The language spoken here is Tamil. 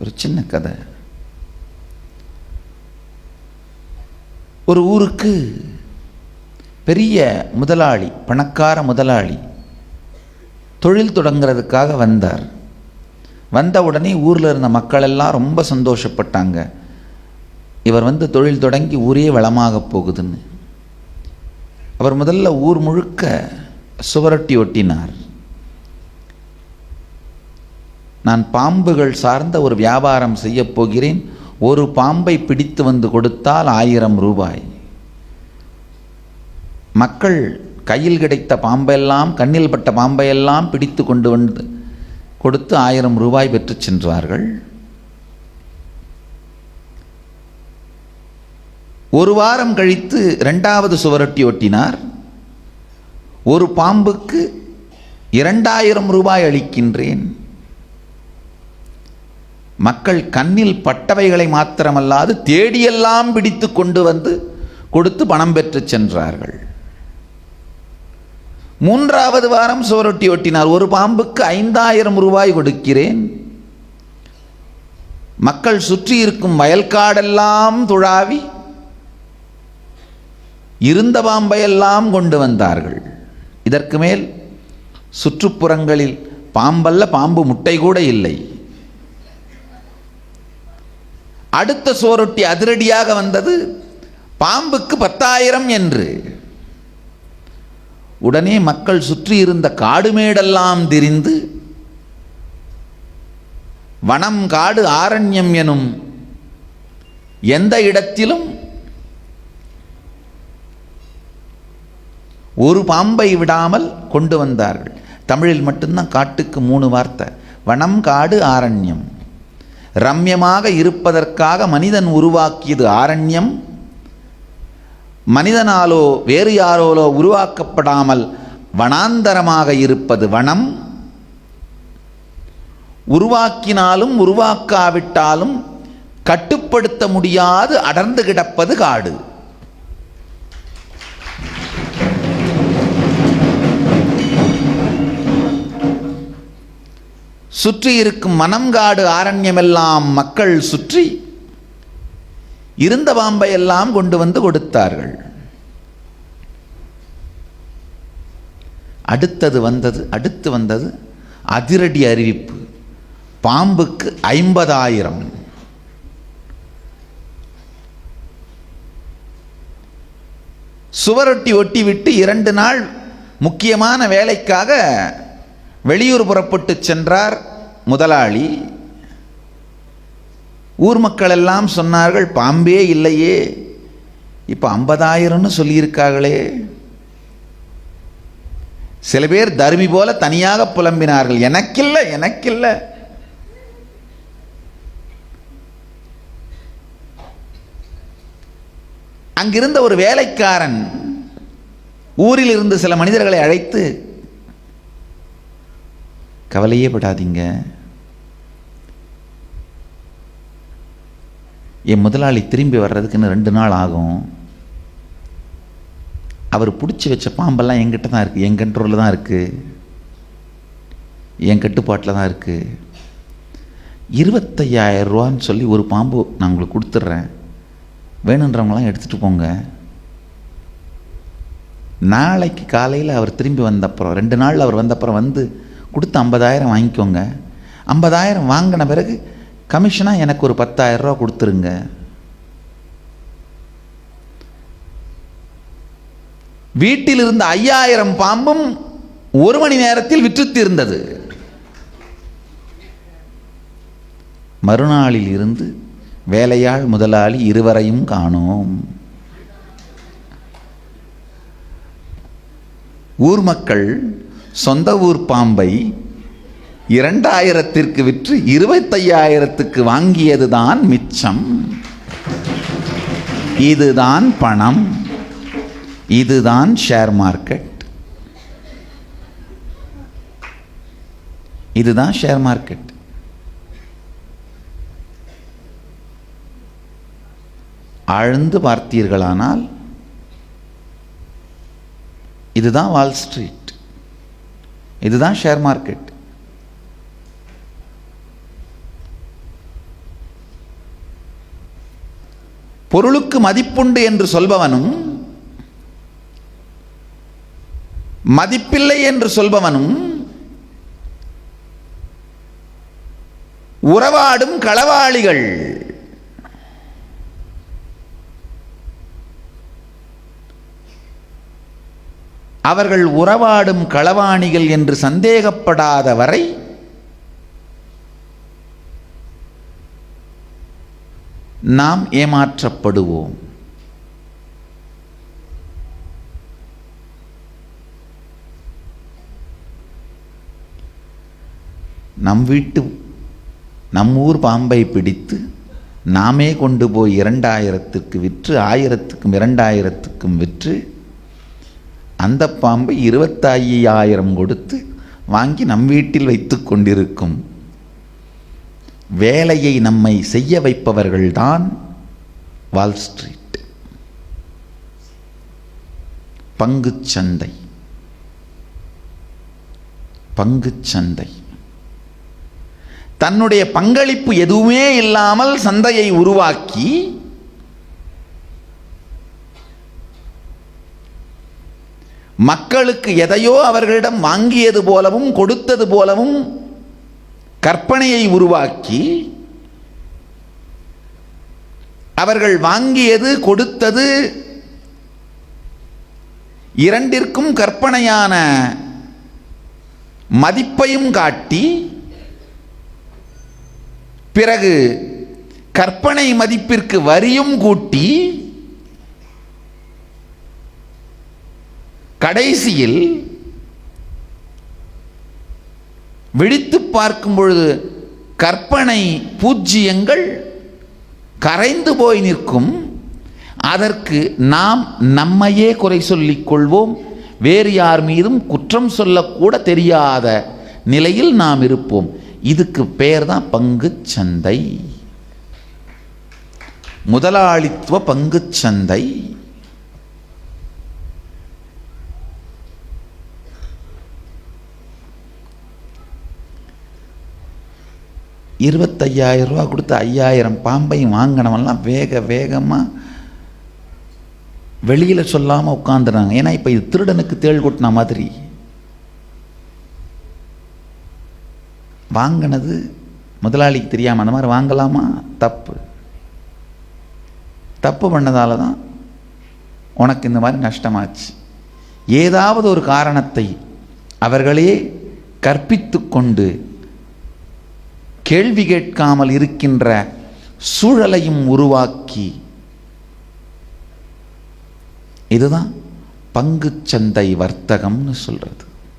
ஒரு சின்ன கதை. ஒரு ஊருக்கு பெரிய முதலாளி, பணக்கார முதலாளி தொழில் தொடங்கிறதுக்காக வந்தார். வந்த உடனே ஊரில் இருந்த மக்கள் எல்லாம் ரொம்ப சந்தோஷப்பட்டாங்க. இவர் வந்து தொழில் தொடங்கி ஊரே வளமாக போகுதுன்னு. அவர் முதல்ல ஊர் முழுக்க சுவரொட்டி ஒட்டினார். நான் பாம்புகள் சார்ந்த ஒரு வியாபாரம் செய்ய போகிறேன், ஒரு பாம்பை பிடித்து வந்து கொடுத்தால் 1000 ரூபாய். மக்கள் கையில் கிடைத்த பாம்பெல்லாம், கண்ணில் பட்ட பாம்பையெல்லாம் பிடித்து கொண்டு வந்து கொடுத்து 1000 ரூபாய் பெற்று சென்றார்கள். ஒரு வாரம் கழித்து 2வது சுவரொட்டி ஒட்டினார். ஒரு பாம்புக்கு 2000 ரூபாய் அளிக்கின்றேன். மக்கள் கண்ணில் பட்டவைகளை மாத்திரமல்லாது தேடியெல்லாம் பிடித்து கொண்டு வந்து கொடுத்து பணம் பெற்று சென்றார்கள். 3வது வாரம் சுவரொட்டி ஒட்டினார். ஒரு பாம்புக்கு 5000 ரூபாய் கொடுக்கிறேன். மக்கள் சுற்றி இருக்கும் வயல்காடெல்லாம் துழாவி இருந்த பாம்பையெல்லாம் கொண்டு வந்தார்கள். இதற்கு மேல் சுற்றுப்புறங்களில் பாம்பல்ல, பாம்பு முட்டை கூட இல்லை. அடுத்த சுவரொட்டி அதிரடியாக வந்தது, பாம்புக்கு 10,000 என்று. உடனே மக்கள் சுற்றி இருந்த காடுமேடெல்லாம் திரிந்து வனம், காடு, ஆரண்யம் எனும் எந்த இடத்திலும் ஒரு பாம்பை விடாமல் கொண்டு வந்தார்கள். தமிழில் மட்டும்தான் காட்டுக்கு 3 வார்த்தை: வனம், காடு, ஆரண்யம். ரம்யமாக இருப்பதற்காக மனிதன் உருவாக்கியது ஆரண்யம். மனிதனாலோ வேறு யாரோலோ உருவாக்கப்படாமல் வனாந்தரமாக இருப்பது வனம். உருவாக்கினாலும் உருவாக்காவிட்டாலும் கட்டுப்படுத்த முடியாது அடர்ந்து கிடப்பது காடு. சுற்றி இருக்கும் மனம், காடு, ஆரண்யமெல்லாம் மக்கள் சுற்றி இருந்த பாம்பை எல்லாம் கொண்டு வந்து கொடுத்தார்கள். அடுத்து வந்தது அதிரடி அறிவிப்பு: பாம்புக்கு 50,000. சுவரொட்டி ஒட்டிவிட்டு 2 நாள் முக்கியமான வேலைக்காக வெளியூர் புறப்பட்டு சென்றார் முதலாளி. ஊர் மக்கள் எல்லாம் சொன்னார்கள், பாம்பே இல்லையே, இப்போ 50,000ன்னு சொல்லியிருக்காங்களே. சில பேர் தர்மி போல தனியாக புலம்பினார்கள், எனக்கில்லை எனக்கில்லை. அங்கிருந்த ஒரு வேலைக்காரன் ஊரில் இருந்து சில மனிதர்களை அழைத்து, கவலையே படாதீங்க, என் முதலாளி திரும்பி வர்றதுக்குன்னு 2 நாள் ஆகும். அவர் பிடிச்சி வச்ச பாம்பெல்லாம் என்கிட்ட தான் இருக்குது, என் கண்ட்ரோலில் தான் இருக்குது, என் கட்டுப்பாட்டில் தான் இருக்குது. 25,000 ரூபான்னு சொல்லி ஒரு பாம்பு நான் உங்களுக்கு கொடுத்துட்றேன், வேணுன்றவங்களாம் எடுத்துகிட்டு போங்க. நாளைக்கு காலையில் அவர் திரும்பி வந்தப்புறம், 2 நாள் அவர் வந்தப்புறம் வந்து கொடுத்து 50,000 வாங்கிக்கோங்க. 50,000 வாங்கின பிறகு கமிஷனாக எனக்கு ஒரு 10,000 ரூபா கொடுத்துருங்க. வீட்டில் இருந்த 5,000 பாம்பும் 1 மணி நேரத்தில் விற்று தீர்ந்தது. மறுநாளில் இருந்து வேலையாள் முதலாளி இருவரையும் காணோம். ஊர் மக்கள் சொந்த ஊர் பாம்பை 2,000க்கு விற்று 25,000க்கு வாங்கியதுதான் மிச்சம். இதுதான் பணம், இதுதான் ஷேர் மார்க்கெட், இதுதான் ஷேர் மார்க்கெட். ஆழ்ந்து பார்த்தீர்களானால் இதுதான் வால் ஸ்ட்ரீட், இதுதான் ஷேர் மார்க்கெட். பொருளுக்கு மதிப்புண்டு என்று சொல்பவனும் மதிப்பில்லை என்று சொல்பவனும் உறவாடும் களவாளிகள். அவர்கள் உறவாடும் களவாணிகள் என்று சந்தேகப்படாத வரை நாம் ஏமாற்றப்படுவோம். நம் ஊர் பாம்பை பிடித்து நாமே கொண்டு போய் 2000க்கு விற்று 1000க்கும் 2000க்கும் விற்று அந்த பாம்பை 25,000 கொடுத்து வாங்கி நம் வீட்டில் வைத்து கொண்டிருக்கும் வேலையை நம்மை செய்ய வைப்பவர்கள்தான் வால் ஸ்ட்ரீட், பங்குச்சந்தை. பங்குச்சந்தை தன்னுடைய பங்களிப்பு எதுவுமே இல்லாமல் சந்தையை உருவாக்கி மக்களுக்கு எதையோ அவர்களிடம் வாங்கியது போலவும் கொடுத்தது போலவும் கற்பனையை உருவாக்கி அவர்கள் வாங்கியது கொடுத்தது இரண்டிற்கும் கற்பனையான மதிப்பையும் காட்டி பிறகு கற்பனை மதிப்பிற்கு வரியும் கூட்டி கடைசியில் விழித்து பார்க்கும் பொழுது கற்பனை பூஜ்ஜியங்கள் கரைந்து போய் நிற்கும். அதற்கு நாம் நம்மையே குறை சொல்லிக் கொள்வோம். வேறு யார் மீதும் குற்றம் சொல்லக்கூட தெரியாத நிலையில் நாம் இருப்போம். இதுக்கு பேர் தான் பங்குச்சந்தை, முதலாளித்துவ பங்குச்சந்தை. $25,000 கொடுத்து 5,000 பாம்பையும் வாங்கினவெல்லாம் வேகமாக வெளியில் சொல்லாமல் உட்காந்துறாங்க. ஏன்னா இப்போ இது திருடனுக்கு தேள் கொட்டின மாதிரி. வாங்கினது முதலாளிக்கு தெரியாமல் அந்த மாதிரி வாங்கலாமா? தப்பு பண்ணதால தான் உனக்கு இந்த மாதிரி நஷ்டமாச்சு. ஏதாவது ஒரு காரணத்தை அவர்களே கற்பித்து கொண்டு கேள்வி கேட்காமல் இருக்கின்ற சூழலையும் உருவாக்கி, இதுதான் பங்குச்சந்தை வர்த்தகம்னு சொல்றது.